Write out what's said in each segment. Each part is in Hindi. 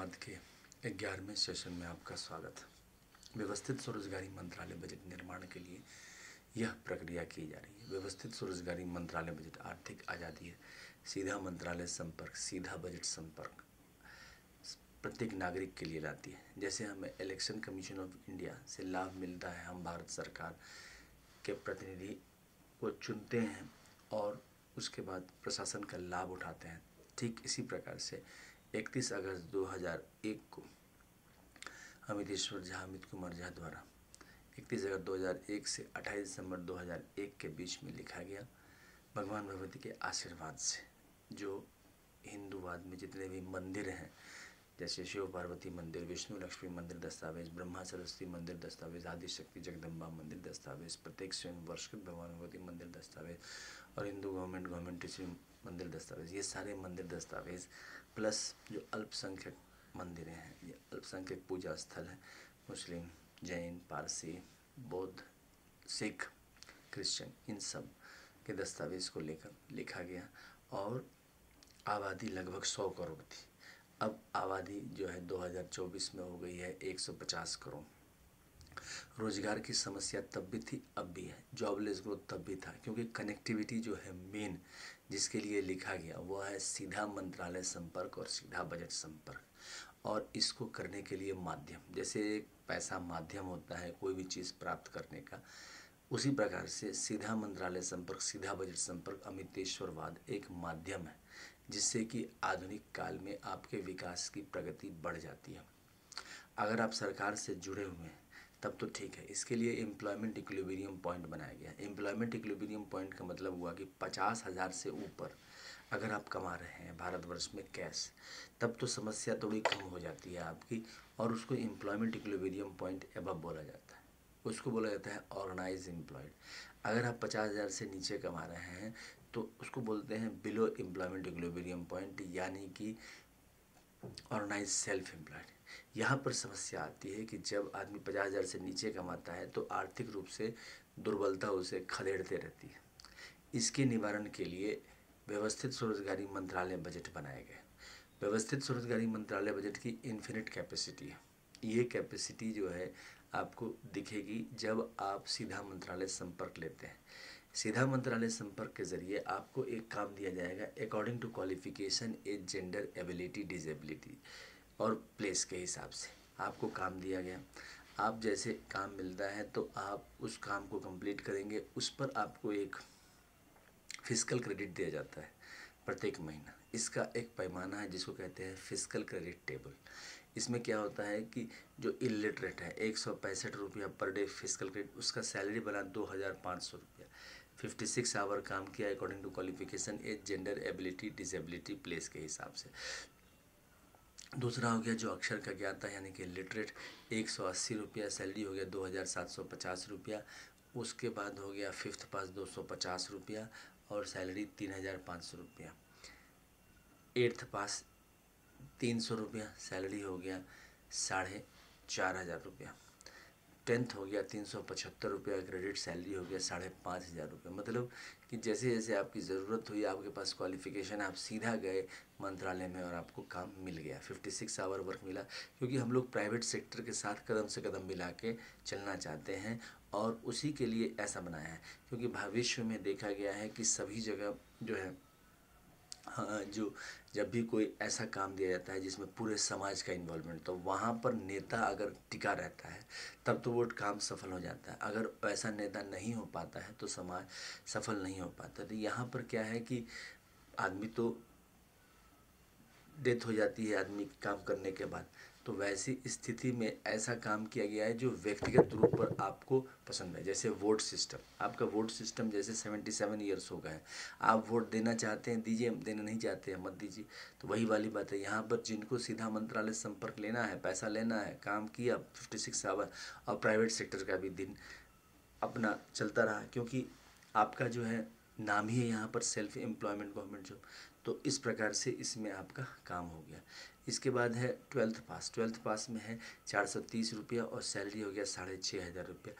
संवाद के 11वें सेशन में आपका स्वागत है। व्यवस्थित स्वरोजगारी मंत्रालय बजट निर्माण के लिए यह प्रक्रिया की जा रही है। व्यवस्थित स्वरोजगारी मंत्रालय बजट आर्थिक आज़ादी है, सीधा मंत्रालय संपर्क, सीधा बजट संपर्क प्रत्येक नागरिक के लिए लाती है। जैसे हमें इलेक्शन कमीशन ऑफ इंडिया से लाभ मिलता है, हम भारत सरकार के प्रतिनिधि को चुनते हैं और उसके बाद प्रशासन का लाभ उठाते हैं। ठीक इसी प्रकार से 31 अगस्त 2001 को अमित कुमार झा द्वारा 31 अगस्त 2001 से 28 दिसंबर 2001 के बीच में लिखा गया, भगवान भगवती के आशीर्वाद से जो हिंदूवाद में जितने भी मंदिर हैं, जैसे शिव पार्वती मंदिर, विष्णु लक्ष्मी मंदिर दस्तावेज, ब्रह्मा सरस्वती मंदिर दस्तावेज, आदि शक्ति जगदम्बा मंदिर दस्तावेज, प्रत्येक स्वयं वर्षकृत भगवान भगवती मंदिर दस्तावेज और हिंदू गवर्नमेंट टीचिंग मंदिर दस्तावेज, ये सारे मंदिर दस्तावेज प्लस जो अल्पसंख्यक मंदिर हैं, ये अल्पसंख्यक पूजा स्थल हैं, मुस्लिम, जैन, पारसी, बौद्ध, सिख, क्रिश्चियन, इन सब के दस्तावेज को लेकर लिखा गया। और आबादी लगभग 100 करोड़ थी। अब आबादी जो है 2024 में हो गई है 150 करोड़। रोजगार की समस्या तब भी थी, अब भी है। जॉबलेस ग्रोथ तब भी था, क्योंकि कनेक्टिविटी जो है मेन जिसके लिए लिखा गया वो है सीधा मंत्रालय संपर्क और सीधा बजट संपर्क। और इसको करने के लिए माध्यम, जैसे एक पैसा माध्यम होता है कोई भी चीज़ प्राप्त करने का, उसी प्रकार से सीधा मंत्रालय संपर्क, सीधा बजट संपर्क, अमितेश्वरवाद एक माध्यम है जिससे कि आधुनिक काल में आपके विकास की प्रगति बढ़ जाती है। अगर आप सरकार से जुड़े हुए हैं तब तो ठीक है। इसके लिए एम्प्लॉयमेंट इक्विलिब्रियम पॉइंट बनाया गया। एम्प्लॉयमेंट इक्विलिब्रियम पॉइंट का मतलब हुआ कि 50,000 से ऊपर अगर आप कमा रहे हैं भारतवर्ष में कैश, तब तो समस्या थोड़ी कम हो जाती है आपकी, और उसको एम्प्लॉयमेंट इक्विलिब्रियम पॉइंट एबव बोला जाता है। उसको बोला जाता है ऑर्गेनाइज एम्प्लॉयड। अगर आप 50,000 से नीचे कमा रहे हैं तो उसको बोलते हैं बिलो एम्प्लॉयमेंट इक्विलिब्रियम पॉइंट, यानी कि ऑर्गेनाइज सेल्फ एम्प्लॉयड। यहाँ पर समस्या आती है कि जब आदमी 50,000 से नीचे कमाता है तो आर्थिक रूप से दुर्बलता उसे खदेड़ते रहती है। इसके निवारण के लिए व्यवस्थित स्वरोजगारी मंत्रालय बजट बनाए गए। व्यवस्थित स्वरोजगारी मंत्रालय बजट की इन्फिनिट कैपेसिटी है। ये कैपेसिटी जो है आपको दिखेगी जब आप सीधा मंत्रालय संपर्क लेते हैं। सीधा मंत्रालय संपर्क के जरिए आपको एक काम दिया जाएगा according to qualification, age, gender, ability, disability और प्लेस के हिसाब से आपको काम दिया गया। आप जैसे काम मिलता है तो आप उस काम को कंप्लीट करेंगे, उस पर आपको एक फिस्कल क्रेडिट दिया जाता है प्रत्येक महीना। इसका एक पैमाना है जिसको कहते हैं फिस्कल क्रेडिट टेबल। इसमें क्या होता है कि जो इलिटरेट है 165 रुपया पर डे फिस्कल क्रेडिट, उसका सैलरी बना 2,500 रुपया। 56 आवर काम किया according to qualification, age, gender, ability, disability, place के हिसाब से। दूसरा हो गया जो अक्षर का ज्ञाता यानी कि लिटरेट, 180 रुपया सैलरी हो गया 2,750 रुपया। उसके बाद हो गया फिफ्थ पास 250 रुपया और सैलरी 3,500 रुपया। एट्थ पास 300 रुपया सैलरी हो गया 4,500 रुपया। 10th हो गया 375 रुपया क्रेडिट, सैलरी हो गया 5,500 रुपये। मतलब कि जैसे जैसे आपकी ज़रूरत हुई, आपके पास क्वालिफिकेशन, आप सीधा गए मंत्रालय में और आपको काम मिल गया। 56 आवर वर्क मिला, क्योंकि हम लोग प्राइवेट सेक्टर के साथ कदम से कदम मिला के चलना चाहते हैं और उसी के लिए ऐसा बनाया है। क्योंकि भविष्य में देखा गया है कि सभी जगह जो है जो जब भी कोई ऐसा काम दिया जाता है जिसमें पूरे समाज का इन्वॉल्वमेंट, तो वहाँ पर नेता अगर टिका रहता है तब तो वो काम सफल हो जाता है। अगर ऐसा नेता नहीं हो पाता है तो समाज सफल नहीं हो पाता। तो यहाँ पर क्या है कि आदमी तो डेथ हो जाती है आदमी काम करने के बाद, तो वैसी स्थिति में ऐसा काम किया गया है जो व्यक्तिगत रूप पर आपको पसंद है। जैसे वोट सिस्टम, आपका वोट सिस्टम जैसे 77 ईयर्स हो गए, आप वोट देना चाहते हैं दीजिए, देना नहीं चाहते हैं मत दीजिए। तो वही वाली बात है, यहाँ पर जिनको सीधा मंत्रालय संपर्क लेना है, पैसा लेना है, काम किया 56 आवर, और प्राइवेट सेक्टर का भी दिन अपना चलता रहा, क्योंकि आपका जो है नाम ही है यहाँ पर सेल्फ एम्प्लॉयमेंट गवर्नमेंट जॉब। तो इस प्रकार से इसमें आपका काम हो गया। इसके बाद है 12th पास। 12th पास में है 430 रुपया और सैलरी हो गया 6,500 रुपया।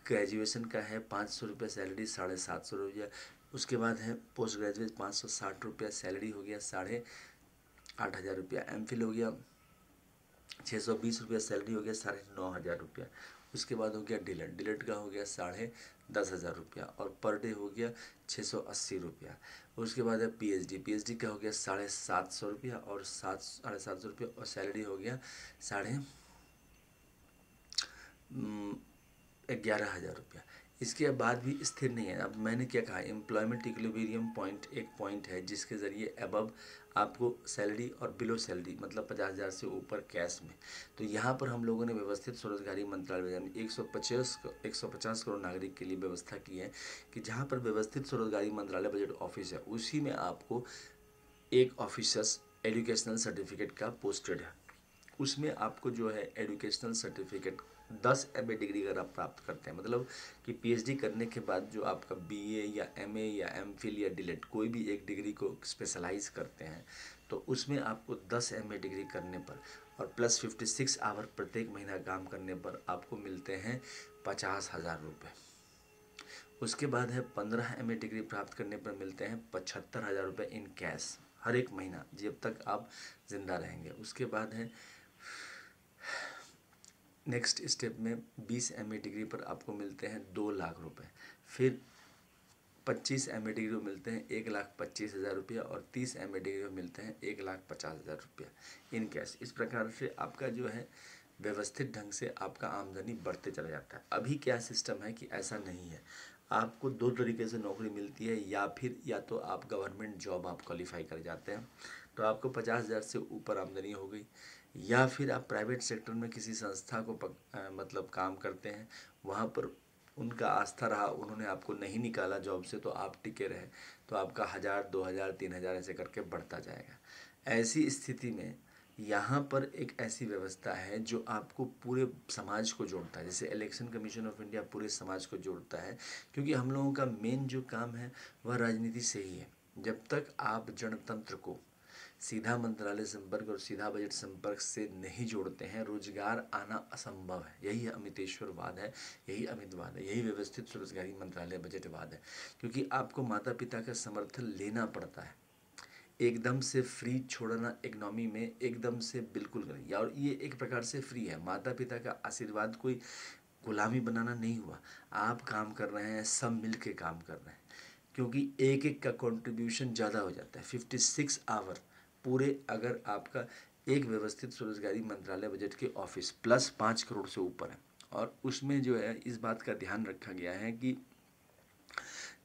ग्रेजुएशन का है 500 रुपया सैलरी, 750 रुपया। उसके बाद है पोस्ट ग्रेजुएट 560 रुपया सैलरी हो गया 8,500 रुपया। एम फिल हो गया ₹620 सैलरी हो गया, 9,500 रुपया। उसके बाद हो गया डिलेट का हो गया 10,500 रुपया और पर डे हो गया 680 रुपया। उसके बाद है पीएचडी का हो गया 750 रुपया और 750 रुपया और सैलरी हो गया 11,500 रुपया। इसके बाद भी स्थिर नहीं है। अब मैंने क्या कहा, एम्प्लॉयमेंट इक्विलिब्रियम पॉइंट एक पॉइंट है जिसके ज़रिए अबव आपको सैलरी और बिलो सैलरी मतलब 50,000 से ऊपर कैश में। तो यहाँ पर हम लोगों ने व्यवस्थित स्वरोजगारी मंत्रालय में 150 करोड़ नागरिक के लिए व्यवस्था की है कि जहाँ पर व्यवस्थित स्वरोजगारी मंत्रालय बजट ऑफिस है उसी में आपको एक ऑफिसर्स एजुकेशनल सर्टिफिकेट का पोस्टेड है। उसमें आपको जो है एजुकेशनल सर्टिफिकेट 10 MA डिग्री अगर आप प्राप्त करते हैं, मतलब कि पीएचडी करने के बाद जो आपका बीए या एमए या एमफिल या डिलेट कोई भी एक डिग्री को स्पेशलाइज करते हैं तो उसमें आपको 10 MA डिग्री करने पर और प्लस 56 आवर प्रत्येक महीना काम करने पर आपको मिलते हैं 50,000 रुपये। उसके बाद है 15 MA डिग्री प्राप्त करने पर मिलते हैं 75,000 रुपये इन कैश हर एक महीना जब तक आप जिंदा रहेंगे। उसके बाद है नेक्स्ट स्टेप में 20 MA डिग्री पर आपको मिलते हैं 2 लाख रुपए। फिर 25 MA डिग्री में मिलते हैं 1,25,000 रुपया और 30 MA डिग्री में मिलते हैं 1,50,000 रुपया इन कैश। इस प्रकार से आपका जो है व्यवस्थित ढंग से आपका आमदनी बढ़ते चला जाता है। अभी क्या सिस्टम है कि ऐसा नहीं है, आपको 2 तरीके से नौकरी मिलती है, या तो आप गवर्नमेंट जॉब आप क्वालिफाई कर जाते हैं तो आपको 50,000 से ऊपर आमदनी हो गई, या फिर आप प्राइवेट सेक्टर में किसी संस्था को मतलब काम करते हैं, वहाँ पर उनका आस्था रहा, उन्होंने आपको नहीं निकाला जॉब से तो आप टिके रहे तो आपका 1,000 2,000 3,000 ऐसे करके बढ़ता जाएगा। ऐसी स्थिति में यहाँ पर एक ऐसी व्यवस्था है जो आपको पूरे समाज को जोड़ता है, जैसे इलेक्शन कमीशन ऑफ इंडिया पूरे समाज को जोड़ता है, क्योंकि हम लोगों का मेन जो काम है वह राजनीति से ही है। जब तक आप जनतंत्र को सीधा मंत्रालय संपर्क और सीधा बजट संपर्क से नहीं जोड़ते हैं, रोजगार आना असंभव है। यही अमितेश्वरवाद है, यही अमितवाद है, यही व्यवस्थित स्वरोजगारी मंत्रालय बजटवाद है। क्योंकि आपको माता पिता का समर्थन लेना पड़ता है, एकदम से फ्री छोड़ना इकनॉमी में एकदम से बिल्कुल नहीं, और ये एक प्रकार से फ्री है। माता पिता का आशीर्वाद कोई गुलामी बनाना नहीं हुआ, आप काम कर रहे हैं, सब मिल के काम कर रहे हैं, क्योंकि एक एक का कंट्रीब्यूशन ज़्यादा हो जाता है। 56 आवर पूरे अगर आपका एक व्यवस्थित स्वरोजगारी मंत्रालय बजट के ऑफिस प्लस 5 करोड़ से ऊपर है, और उसमें जो है इस बात का ध्यान रखा गया है कि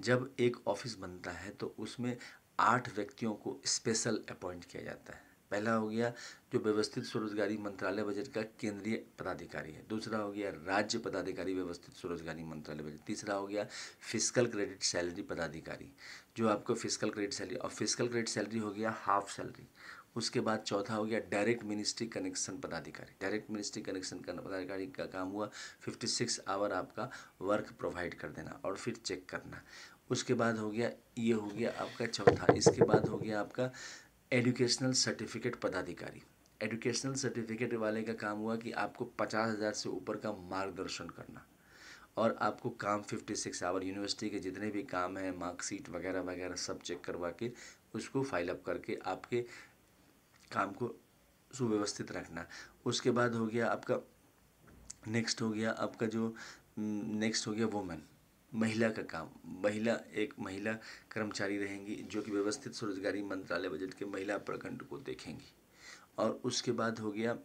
जब एक ऑफिस बनता है तो उसमें 8 व्यक्तियों को स्पेशल अपॉइंट किया जाता है। पहला हो गया जो व्यवस्थित स्वरोजगारी मंत्रालय बजट का केंद्रीय पदाधिकारी है, दूसरा हो गया राज्य पदाधिकारी व्यवस्थित स्वरोजगारी मंत्रालय बजट, तीसरा हो गया फिजिकल क्रेडिट सैलरी पदाधिकारी जो आपको फिजिकल क्रेडिट सैलरी, और फिजिकल क्रेडिट सैलरी हो गया हाफ सैलरी। उसके बाद चौथा हो गया डायरेक्ट मिनिस्ट्री कनेक्शन पदाधिकारी। डायरेक्ट मिनिस्ट्री कनेक्शन पदाधिकारी का काम हुआ 56 आवर आपका वर्क प्रोवाइड कर देना और फिर चेक करना। उसके बाद हो गया, ये हो गया आपका चौथा। इसके बाद हो गया आपका एजुकेशनल सर्टिफिकेट पदाधिकारी। एजुकेशनल सर्टिफिकेट वाले का काम हुआ कि आपको 50,000 से ऊपर का मार्गदर्शन करना, और आपको काम 56 आवर यूनिवर्सिटी के जितने भी काम हैं, मार्कशीट वगैरह वगैरह सब चेक करवा के उसको फाइल अप करके आपके काम को सुव्यवस्थित रखना। उसके बाद हो गया आपका नेक्स्ट हो गया आपका जो नेक्स्ट हो गया वुमेन, महिला का काम। एक महिला कर्मचारी रहेंगी जो कि व्यवस्थित स्वरोजगारी मंत्रालय बजट के महिला प्रखंड को देखेंगी। और उसके बाद हो गया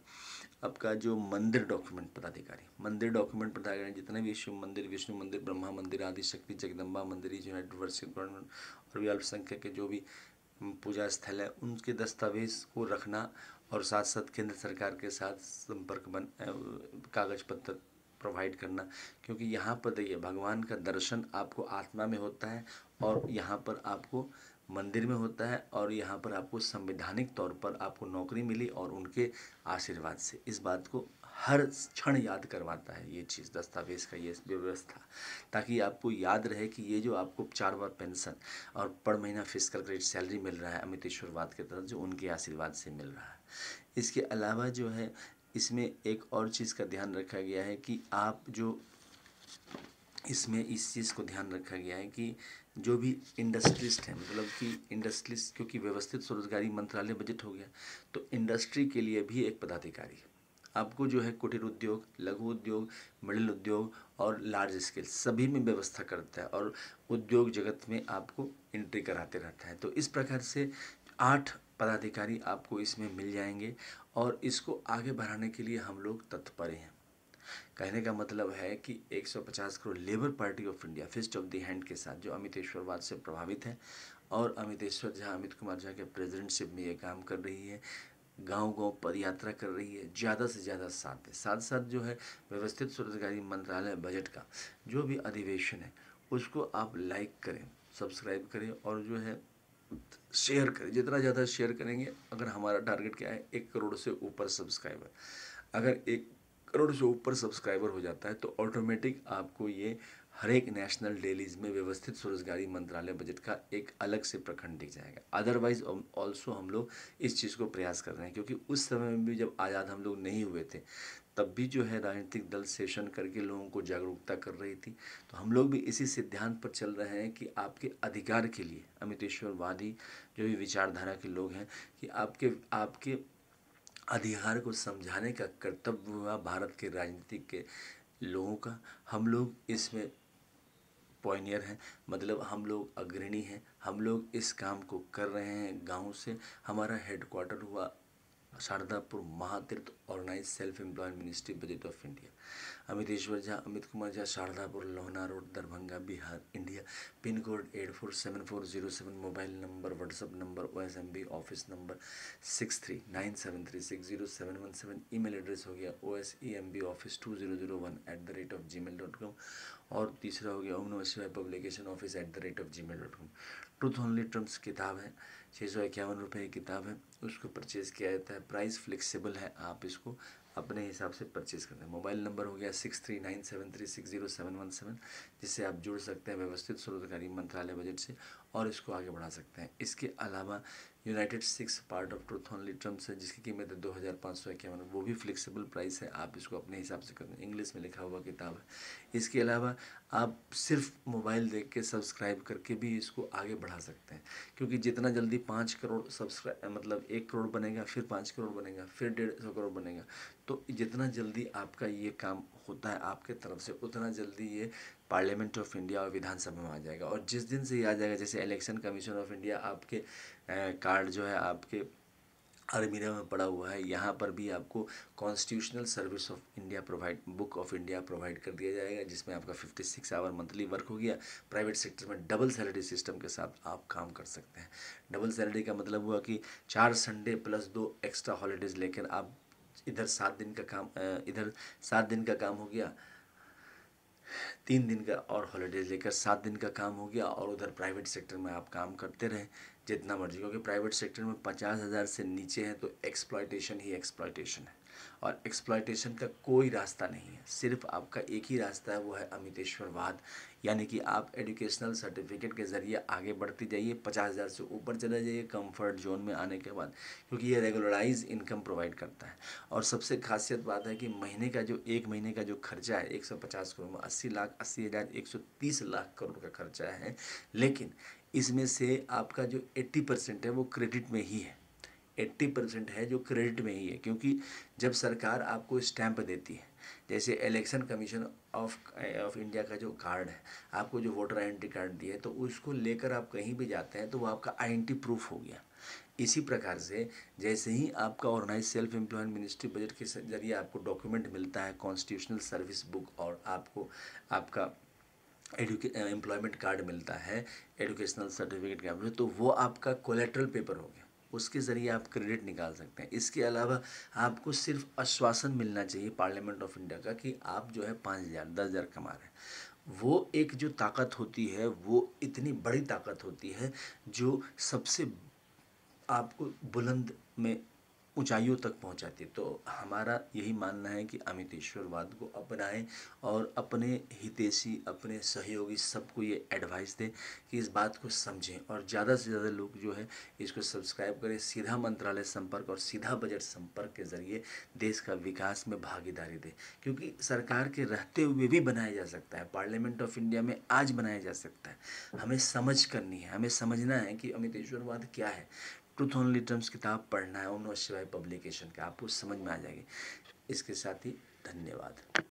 आपका जो मंदिर डॉक्यूमेंट पदाधिकारी। मंदिर डॉक्यूमेंट पदाधिकारी जितने भी शिव मंदिर, विष्णु मंदिर, ब्रह्मा मंदिर, आदि शक्ति, जगदम्बा मंदिर, यूनाइटेड वर्सिप गवर्नमेंट और भी अल्पसंख्यक के जो भी पूजा स्थल है उनके दस्तावेज को रखना, और साथ साथ केंद्र सरकार के साथ संपर्क कागज पत्र प्रोवाइड करना। क्योंकि यहाँ पर देखिए भगवान का दर्शन आपको आत्मा में होता है, और यहाँ पर आपको मंदिर में होता है, और यहाँ पर आपको संवैधानिक तौर पर आपको नौकरी मिली और उनके आशीर्वाद से। इस बात को हर क्षण याद करवाता है ये चीज़, दस्तावेज का ये व्यवस्था, ताकि आपको याद रहे कि ये जो आपको 4 बार पेंशन और पर महीना फिजिकल क्रेडिट सैलरी मिल रहा है अमितेश्वरवाद के तरफ जो उनके आशीर्वाद से मिल रहा है। इसके अलावा जो है इसमें एक और चीज़ का ध्यान रखा गया है कि आप जो इसमें इस चीज़ को ध्यान रखा गया है कि जो भी इंडस्ट्रिस्ट हैं, मतलब कि इंडस्ट्रिस्ट, क्योंकि व्यवस्थित स्वरोजगारी मंत्रालय बजट हो गया तो इंडस्ट्री के लिए भी एक पदाधिकारी है। आपको जो है कुटीर उद्योग, लघु उद्योग, मिडिल उद्योग और लार्ज स्केल सभी में व्यवस्था करता है और उद्योग जगत में आपको एंट्री कराते रहता है। तो इस प्रकार से 8 पदाधिकारी आपको इसमें मिल जाएंगे और इसको आगे बढ़ाने के लिए हम लोग तत्पर हैं। कहने का मतलब है कि 150 crore Labour Party of India fist of the hand के साथ जो अमितेश्वरवाद से प्रभावित है और अमितेश्वर झा, अमित कुमार झा के प्रेसिडेंटशिप में ये काम कर रही है, गांव-गांव पद यात्रा कर रही है, ज़्यादा से ज़्यादा साथ है। साथ साथ जो है व्यवस्थित स्वरोजगारी मंत्रालय बजट का जो भी अधिवेशन है उसको आप लाइक करें, सब्सक्राइब करें और जो है शेयर करें। जितना ज़्यादा शेयर करेंगे, अगर हमारा टारगेट क्या है 1 करोड़ से ऊपर सब्सक्राइबर, अगर 1 करोड़ से ऊपर सब्सक्राइबर हो जाता है तो ऑटोमेटिक आपको ये हर एक नेशनल डेलीज में व्यवस्थित स्वरोजगारी मंत्रालय बजट का एक अलग से प्रखंड दिख जाएगा। अदरवाइज ऑल्सो हम लोग इस चीज़ को प्रयास कर रहे हैं, क्योंकि उस समय में भी जब आज़ाद हम लोग नहीं हुए थे तब भी जो है राजनीतिक दल सेशन करके लोगों को जागरूकता कर रही थी। तो हम लोग भी इसी सिद्धांत पर चल रहे हैं कि आपके अधिकार के लिए अमितेश्वरवादी जो भी विचारधारा के लोग हैं कि आपके आपके अधिकार को समझाने का कर्तव्य हुआ भारत के राजनीतिक के लोगों का। हम लोग इसमें पॉइनियर हैं, मतलब हम लोग अग्रणी हैं, हम लोग इस काम को कर रहे हैं। गांव से हमारा हेडक्वार्टर हुआ Shardapur Mahatirth organize self employed ministry budget of India. Amiteshwar Jha, Amit Kumar Jha, Shardapur, Lohna road, Darbhanga, Bihar, India. Pin code 847407। Mobile number, WhatsApp number, OSMB office number 6397360717। Email address हो गया osembooffice2001@gmail.com। और तीसरा हो गया ओम नमः शिवाय publication office @gmail.com। Truth only Trump's किताब है, 651 रुपये की किताब है, उसको परचेज़ किया जाता है। प्राइस फ्लेक्सिबल है, आप इसको अपने हिसाब से परचेज़ करते हैं। मोबाइल नंबर हो गया 6397360717, जिससे आप जुड़ सकते हैं व्यवस्थित स्वरोजगारी मंत्रालय बजट से और इसको आगे बढ़ा सकते हैं। इसके अलावा United 6 part of truth only Trump's है, जिसकी कीमत है 2551, वो भी फ्लेक्सिबल प्राइस है, आप इसको अपने हिसाब से करते हैं। इंग्लिश में लिखा हुआ किताब है। इसके अलावा आप सिर्फ मोबाइल देख के सब्सक्राइब करके भी इसको आगे बढ़ा सकते हैं, क्योंकि जितना जल्दी 5 करोड़ सब्सक्राइब मतलब 1 करोड़ बनेगा, फिर 5 करोड़ बनेगा, फिर 150 करोड़ बनेगा, तो जितना जल्दी आपका ये काम होता है आपके तरफ से उतना जल्दी ये पार्लियामेंट ऑफ इंडिया और विधानसभा में आ जाएगा। और जिस दिन से ये आ जाएगा, जैसे इलेक्शन कमीशन ऑफ इंडिया आपके कार्ड जो है आपके अलमीरा में पड़ा हुआ है, यहाँ पर भी आपको constitutional service of India provide book of India provide कर दिया जाएगा, जिसमें आपका 56 आवर मंथली वर्क हो गया। प्राइवेट सेक्टर में डबल सैलरी सिस्टम के साथ आप काम कर सकते हैं। डबल सैलरी का मतलब हुआ कि 4 संडे प्लस 2 एक्स्ट्रा हॉलीडेज़ लेकर आप इधर 7 दिन का काम इधर 7 दिन का काम हो गया, 3 दिन का और हॉलीडेज लेकर 7 दिन का काम हो गया, और उधर प्राइवेट सेक्टर में आप काम करते रहें जितना मर्जी, क्योंकि प्राइवेट सेक्टर में 50,000 से नीचे है तो एक्सप्लॉयटेशन ही एक्सप्लॉयटेशन है, और एक्सप्लॉयटेशन का कोई रास्ता नहीं है। सिर्फ आपका एक ही रास्ता है, वो है अमितेश्वरवाद, यानी कि आप एजुकेशनल सर्टिफिकेट के ज़रिए आगे बढ़ते जाइए, 50,000 से ऊपर चले जाइए कंफर्ट जोन में आने के बाद, क्योंकि ये रेगुलराइज इनकम प्रोवाइड करता है। और सबसे खासियत बात है कि महीने का जो 1 महीने का जो खर्चा है 150 करोड़ में 80,80,130 लाख करोड़ का खर्चा है, लेकिन इसमें से आपका जो 80% है वो क्रेडिट में ही है। 80% है जो क्रेडिट में ही है, क्योंकि जब सरकार आपको स्टैंप देती है, जैसे इलेक्शन कमीशन ऑफ इंडिया का जो कार्ड है, आपको जो वोटर आइडेंटिटी कार्ड दिया है, तो उसको लेकर आप कहीं भी जाते हैं तो वो आपका आइडेंटिटी प्रूफ हो गया। इसी प्रकार से जैसे ही आपका organise self employed ministry budget के जरिए आपको डॉक्यूमेंट मिलता है, कॉन्स्टिट्यूशनल सर्विस बुक, और आपको आपका एम्प्लॉयमेंट कार्ड मिलता है, एजुकेशनल सर्टिफिकेट का, तो वो आपका कोलेट्रल पेपर हो गया, उसके ज़रिए आप क्रेडिट निकाल सकते हैं। इसके अलावा आपको सिर्फ आश्वासन मिलना चाहिए पार्लियामेंट ऑफ इंडिया का कि आप जो है 5,000 10,000 कमा रहे हैं। वो एक जो ताकत होती है वो इतनी बड़ी ताकत होती है जो सबसे आपको बुलंद में ऊंचाइयों तक पहुंचाती है। तो हमारा यही मानना है कि अमितेश्वरवाद को अपनाएं और अपने हितैषी, अपने सहयोगी सबको ये एडवाइस दें कि इस बात को समझें, और ज़्यादा से ज़्यादा लोग जो है इसको सब्सक्राइब करें। सीधा मंत्रालय संपर्क और सीधा बजट संपर्क के ज़रिए देश का विकास में भागीदारी दें, क्योंकि सरकार के रहते हुए भी बनाया जा सकता है, पार्लियामेंट ऑफ इंडिया में आज बनाया जा सकता है। हमें समझ करनी है, हमें समझना है कि अमितेश्वरवाद क्या है। ट्रूथ ओनली टर्म्स किताब पढ़ना है, ओम नमः शिवाय पब्लिकेशन का, आपको समझ में आ जाएगी। इसके साथ ही धन्यवाद।